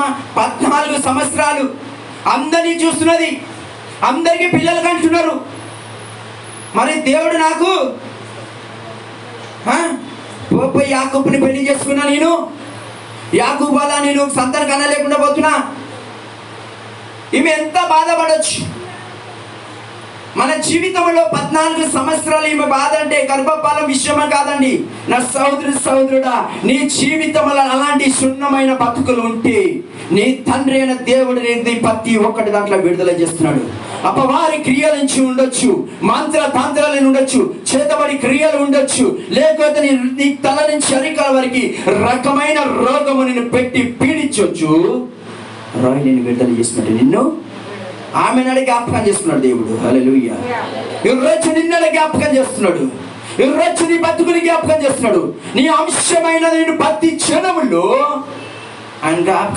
అమ్మ 14 సంవత్సరాలు అందరినీ చూస్తున్నది, అందరికీ పిల్లలు కంటున్నారు. మరి దేవుడు నాకు పోయి యాకోబుని పెళ్లి చేసుకున్నా, నేను యాకోబు వల్ల నేను సంతానం కనలేకుండా పోతున్నా. ఈమె ఎంత బాధపడవచ్చు. మన జీవితంలో 14 సంవత్సరాలు ఈమె బాధ అంటే గర్భఫలం విషయమే కాదండి. నా సహోదరుడా, నీ జీవితంలో అలాంటి శూన్యమైన బతుకులు ఉంటే నీ తండ్రి అయిన దేవుడు నీ ప్రతి ఒక్కటి దాంట్లో విడుదల చేస్తున్నాడు. అపవారి క్రియల నుంచి ఉండొచ్చు, మంత్ర తంత్రాలు ఉండొచ్చు, చేతబడి క్రియలు ఉండొచ్చు, లేకపోతే నీ తల నుంచి అరికాల వరకు రకమైన రోగము నిన్ను పెట్టి పీడించవచ్చు. రాయి నేను విడుదల చేస్తున్నాడు. నిన్ను ఆమె నాడు జ్ఞాపకం చేస్తున్నాడు దేవుడు. హల్లెలూయా. ఈరోజు నిన్నడు జ్ఞాపకం చేస్తున్నాడు. ఈరోజు నీ బతుకుని జ్ఞాపకం చేస్తున్నాడు. నీ అంశమైన నేను ప్రతి క్షణములో ఆయన జ్ఞాపకం